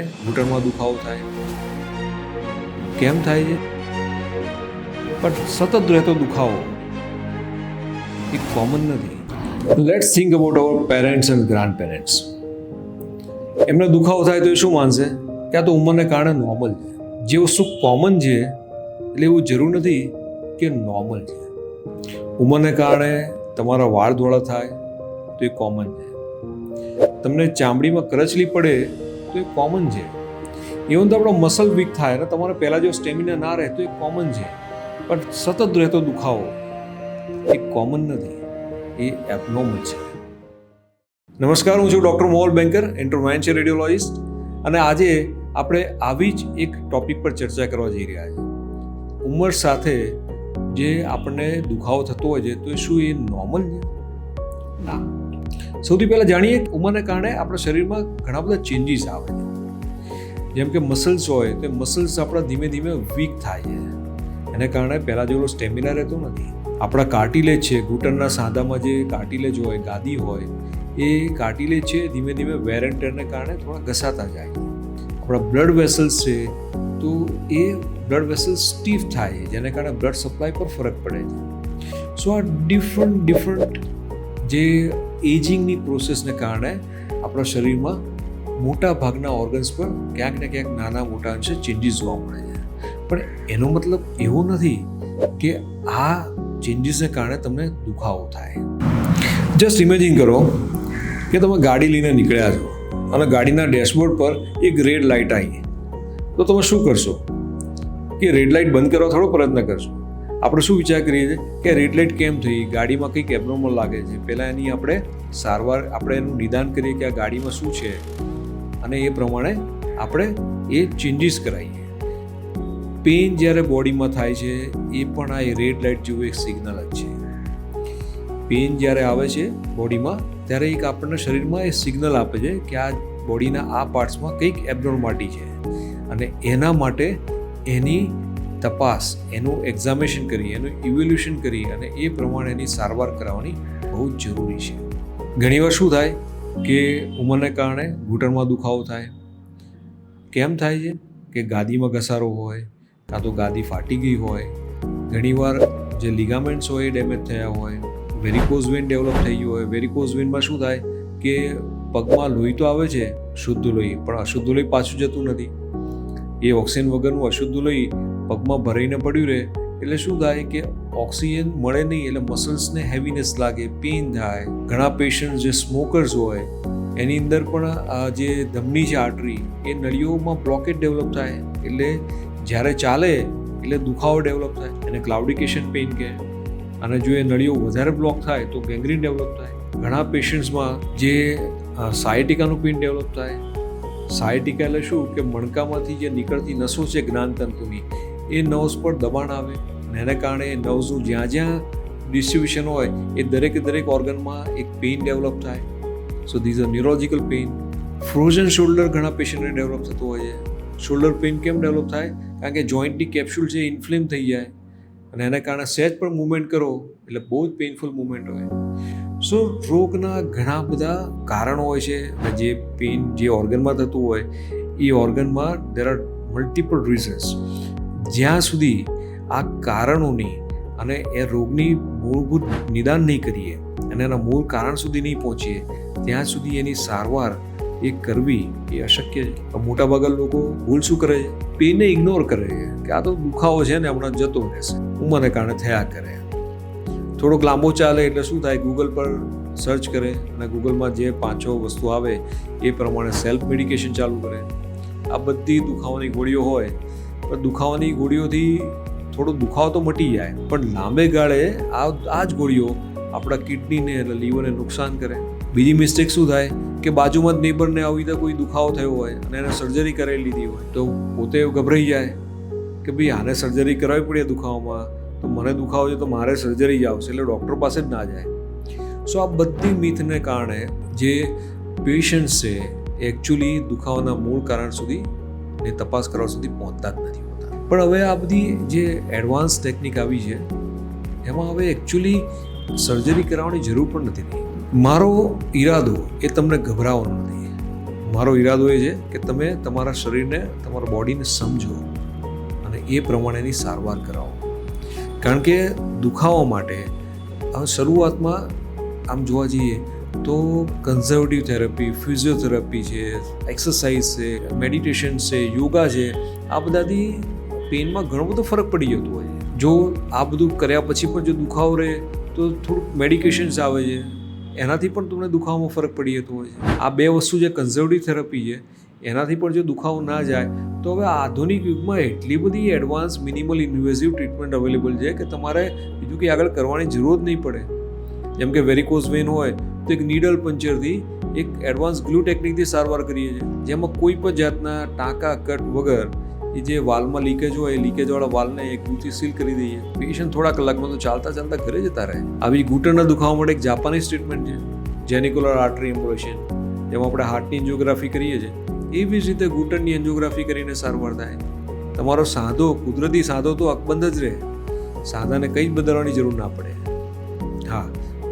ઘૂંટણમાં દુખાવો થાય, કેમ થાય છે? પણ સતત રહેતો દુખાવો એ કોમન નથી. Let's think about hour parents and grand parents. એમને દુખાવો થાય તો એ શું માનશે કે આ તો ઉંમરને કારણે નોર્મલ છે. જે વસ્તુ કોમન છે એટલે એવું જરૂર નથી કે નોર્મલ છે. ઉંમરને કારણે તમારા વાળ ધોળા થાય તો એ કોમન છે. તમને ચામડીમાં કરચલી પડે તો એ કોમન છે. ઇવન તો આપણો મસલ વીક થાય અને તમારે પહેલાં જો સ્ટેમિના ના રહે તો એ કોમન છે. પણ સતત રહેતો દુખાવો એ કોમન નથી, એ એબનોર્મલ છે. નમસ્કાર, હું છું ડૉક્ટર મોહલ બેન્કર, ઇન્ટરવેન્શન રેડિયોલોજિસ્ટ, અને આજે આપણે આવી જ એક ટોપિક પર ચર્ચા કરવા જઈ રહ્યા છીએ. ઉંમર સાથે જે આપણને દુખાવો થતો હોય છે તો એ શું એ નોર્મલ છે? ના. સૌથી પહેલાં જાણીએ, ઉંમરને કારણે આપણા શરીરમાં ઘણા બધા ચેન્જીસ આવે છે. જેમ કે મસલ્સ હોય તો મસલ્સ આપણા ધીમે ધીમે વીક થાય છે. એને કારણે પહેલાં જેવો સ્ટેમિના રહેતો નથી. આપણા કાર્ટિલેજ છે, ઘૂંટણના સાંધામાં જે કાર્ટિલેજ હોય, ગાદી હોય, એ કાર્ટિલેજ છે ધીમે ધીમે વેર એન્ડ ટેરને કારણે થોડા ઘસાતા જાય છે. આપણા બ્લડ વેસલ્સ છે તો એ બ્લડ વેસલ્સ સ્ટીફ થાય છે, જેને કારણે બ્લડ સપ્લાય પર ફરક પડે છે. સો આ ડિફરન્ટ જે એજિંગની પ્રોસેસને કારણે આપણા શરીરમાં મોટા ભાગના ઓર્ગન્સ પર ક્યાંક ને ક્યાંક નાના મોટા અંશે ચેન્જીસ જોવા મળે છે. પણ એનો મતલબ એવો નથી કે આ ચેન્જીસને કારણે તમને દુખાવો થાય. જસ્ટ ઇમેજિન કરો કે તમે ગાડી લઈને નીકળ્યા છો અને ગાડીના ડેશબોર્ડ પર એક રેડ લાઇટ આવી, તો તમે શું કરશો કે રેડ લાઇટ બંધ કરવા થોડો પ્રયત્ન કરશો. આપણે શું વિચાર કરીએ છીએ કે રેડ લાઇટ કેમ થઈ, ગાડીમાં કંઈક એબનોર્મલ લાગે છે, પહેલાં એની આપણે સારવાર, આપણે એનું નિદાન કરીએ કે આ ગાડીમાં શું છે અને એ પ્રમાણે આપણે એ ચેન્જીસ કરાવીએ. પેઇન જ્યારે બોડીમાં થાય છે એ પણ આ રેડ લાઇટ જેવું એક સિગ્નલ જ છે. પેઇન જ્યારે આવે છે બોડીમાં ત્યારે એક આપણને શરીરમાં એ સિગ્નલ આપે છે કે આ બોડીના આ પાર્ટ્સમાં કંઈક એબનોર્માલિટી છે, અને એના માટે એની તપાસ, એનું એક્ઝામિનેશન કરી, એનું ઇવેલ્યુએશન કરી અને એ પ્રમાણે એની સારવાર કરાવવાની બહુ જ જરૂરી છે. ઘણીવાર શું થાય કે ઉંમરને કારણે ઘૂંટણમાં દુખાવો થાય. કેમ થાય છે કે ગાદીમાં ઘસારો હોય, કાં તો ગાદી ફાટી ગઈ હોય, ઘણીવાર જે લિગામેન્ટ્સ હોય એ ડેમેજ થયા હોય, વેરિકોઝ વેઇન ડેવલપ થઈ ગયું હોય. વેરિકોઝ વેઇનમાં શું થાય કે પગમાં લોહી તો આવે છે, શુદ્ધ લોહી, પણ અશુદ્ધ લોહી પાછું જતું નથી. એ ઓક્સિજન વગરનું અશુદ્ધ લોહી પગમાં ભરાઈને પડ્યું રહે એટલે શું થાય કે ઓક્સિજન મળે નહીં, એટલે મસલ્સને હેવીનેસ લાગે, પેઇન થાય. ઘણા પેશન્ટ જે સ્મોકર્સ હોય એની અંદર પણ આ જે ધમની છે, આર્ટરી, એ નળીઓમાં બ્લોકેજ ડેવલપ થાય, એટલે જ્યારે ચાલે એટલે દુખાવો ડેવલપ થાય. એને ક્લાઉડિકેશન પેઇન કહે. અને જો એ નળીઓ વધારે બ્લોક થાય તો ગેંગ્રીન ડેવલપ થાય. ઘણા પેશન્ટ્સમાં જે સાયટિકાનું પેઇન ડેવલપ થાય. સાયટિકા એટલે શું કે મણકામાંથી જે નીકળતી નસો છે જ્ઞાનતંતુની, એ નર્વ્સ પર દબાણ આવે અને એને કારણે નર્વ્સનું જ્યાં જ્યાં ડિસ્ટ્રીબ્યુશન હોય એ દરેક ઓર્ગનમાં એક પેઇન ડેવલપ થાય. સો these are neurological pain. Frozen shoulder ઘણા પેશન્ટને ડેવલપ થતો હોય છે. શોલ્ડર પેઇન કેમ ડેવલપ થાય? કારણ કે જોઈન્ટની કેપ્સ્યુલ છે ઇન્ફ્લેમ થઈ જાય અને એના કારણે સહેજ પણ મૂવમેન્ટ કરો એટલે બહુ જ પેઇનફુલ મૂવમેન્ટ હોય. સો રોગના ઘણા બધા કારણો હોય છે, અને જે પેઇન જે ઓર્ગનમાં થતું હોય એ ઓર્ગનમાં દેર આર મલ્ટિપલ રીઝન્સ. જ્યાં સુધી આ કારણોની અને એ રોગની મૂળભૂત નિદાન નહીં કરીએ અને એના મૂળ કારણ સુધી નહીં પહોંચીએ ત્યાં સુધી એની સારવાર એ કરવી એ અશક્ય છે. મોટાભાગના લોકો ભૂલ શું કરે છે? પેઇનને ઇગ્નોર કરે છે કે આ તો દુખાવો છે ને હમણાં જતો રહેશે, ઉંમરને કારણે થયા કરે. થોડોક લાંબો ચાલે એટલે શું થાય, ગૂગલ પર સર્ચ કરે અને ગૂગલમાં જે 5-6 વસ્તુ આવે એ પ્રમાણે સેલ્ફ મેડિકેશન ચાલુ કરે. આ બધી દુખાવાની ગોળીઓ હોય, પણ દુખાવાની ગોળીઓથી થોડો દુખાવો તો મટી જાય, પણ લાંબે ગાળે આ જ ગોળીઓ આપણા કિડનીને એટલે લીવરને નુકસાન કરે. બીજી મિસ્ટેક શું થાય કે બાજુમાં જ નેબરને આવી રીતે કોઈ દુખાવો થયો હોય અને એને સર્જરી કરાવી લીધી હોય તો પોતે ગભરાઈ જાય કે ભાઈ આને સર્જરી કરાવવી પડે દુખાવામાં, તો મને દુખાવો છે તો મારે સર્જરી જ આવશે, એટલે ડૉક્ટર પાસે જ ના જાય. સો આ બધી મિથને કારણે જે પેશન્ટ્સ છે એકચ્યુઅલી દુખાવાના મૂળ કારણ સુધી ને તપાસ કરવા સુધી પહોંચતા જ નથી હોતા. પણ હવે આ બધી જે એડવાન્સ ટેકનિક આવી છે એમાં હવે એકચ્યુઅલી સર્જરી કરાવવાની જરૂર પણ નથી. મારો ઈરાદો એ તમને ગભરાવવાનો નથી. મારો ઈરાદો એ છે કે તમે તમારા શરીરને, તમારા બોડીને સમજો અને એ પ્રમાણેની સારવાર કરાવો. કારણ કે દુખાવા માટે હવે શરૂઆતમાં આમ જોવા જઈએ તો કન્ઝર્વેટિવ થેરપી, ફિઝિયોથેરપી છે, એક્સરસાઇઝ છે, મેડિટેશન છે, યોગા છે, આ બધાથી પેઇનમાં ઘણો બધો ફરક પડી જતો હોય છે. જો આ બધું કર્યા પછી પણ જો દુખાવો રહે તો થોડુંક મેડિકેશન્સ આવે છે, એનાથી પણ તમને દુખાવામાં ફરક પડી જતો હોય છે. આ બે વસ્તુ જે કન્ઝર્વેટિવ થેરપી છે એનાથી પણ જો દુખાવો ના જાય તો હવે આધુનિક યુગમાં એટલી બધી advance minimal invasive treatment available છે કે તમારે બીજું કંઈ આગળ કરવાની જરૂર જ નહીં પડે. જેમ કે વેરિકોઝ વેન હોય તો એક નીડલ પંચરથી એક એડવાન્સ ગ્લુ ટેકનિકથી સારવાર કરીએ છીએ, જેમાં કોઈ પણ જાતના ટાંકા કટ વગર એ જે વાલમાં લીકેજ હોય એ લીકેજવાળા વાલને એક ગ્લુથી સીલ કરી દઈએ. પેશન્ટ થોડા કલાકમાં તો ચાલતા ચાલતા ઘરે જતા રહે. આવી ઘૂંટણના દુખાવા માટે એક જાપાનીઝ ટ્રીટમેન્ટ છે, જેનિક્યુલર આર્ટરી એમ્બ્યુલેશન, જેમાં આપણે હાર્ટની એન્જિયોગ્રાફી કરીએ છીએ. એવી જ રીતે ઘૂંટણની એન્જિયોગ્રાફી કરીને સારવાર થાય. તમારો સાંધો, કુદરતી સાંધો તો અકબંધ જ રહે, સાંધાને કંઈ જ બદલવાની જરૂર ના પડે. હા,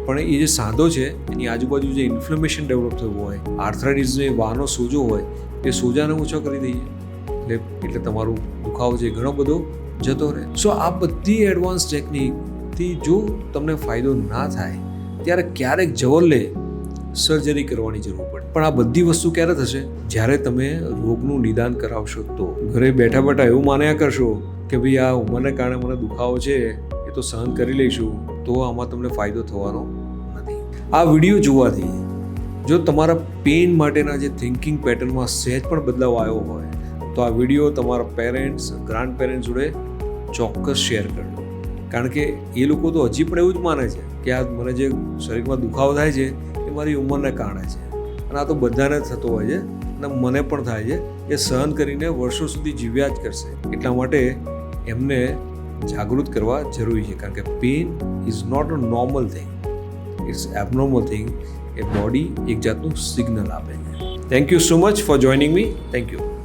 પણ એ જે સાંધો છે એની આજુબાજુ જે ઇન્ફ્લેમેશન ડેવલપ થયું હોય, આર્થરાઇટિસનો એ વાનો સોજો હોય, એ સોજાને ઓછો કરી દઈએ એટલે તમારું દુખાવો છે ઘણો બધો જતો રહે. સો આ બધી એડવાન્સ ટેકનિકથી જો તમને ફાયદો ના થાય ત્યારે ક્યારેક જવલ્લે સર્જરી કરવાની જરૂર પડે. પણ આ બધી વસ્તુ ક્યારે થશે? જ્યારે તમે રોગનું નિદાન કરાવશો તો. ઘરે બેઠા બેઠા એવું માન્યા કરશો કે ભાઈ આ ઉંમરને કારણે મને દુખાવો છે, એ તો સહન કરી લઈશું, તો આમાં તમને ફાયદો થવાનો નથી. આ વિડીયો જોવાથી જો તમારા પેઇન માટેના જે થિંકિંગ પેટર્નમાં સહેજ પણ બદલાવ આવ્યો હોય તો આ વિડીયો તમારા પેરેન્ટ્સ, ગ્રાન્ડ પેરેન્ટ્સ જોડે ચોક્કસ શેર કરજો. કારણ કે એ લોકો તો હજી પણ એવું જ માને છે કે આ મને જે શરીરમાં દુખાવો થાય છે એ મારી ઉંમરને કારણે છે, અને આ તો બધાને થતો હોય છે અને મને પણ થાય છે. એ સહન કરીને વર્ષો સુધી જીવ્યા જ કરશે. એટલા માટે એમને જાગૃત કરવા જરૂરી છે. કારણ કે pain is not a normal thing, it's abnormal thing. એ બોડી એક જાતનું સિગ્નલ આપે છે. Thank you so much for joining me. Thank you.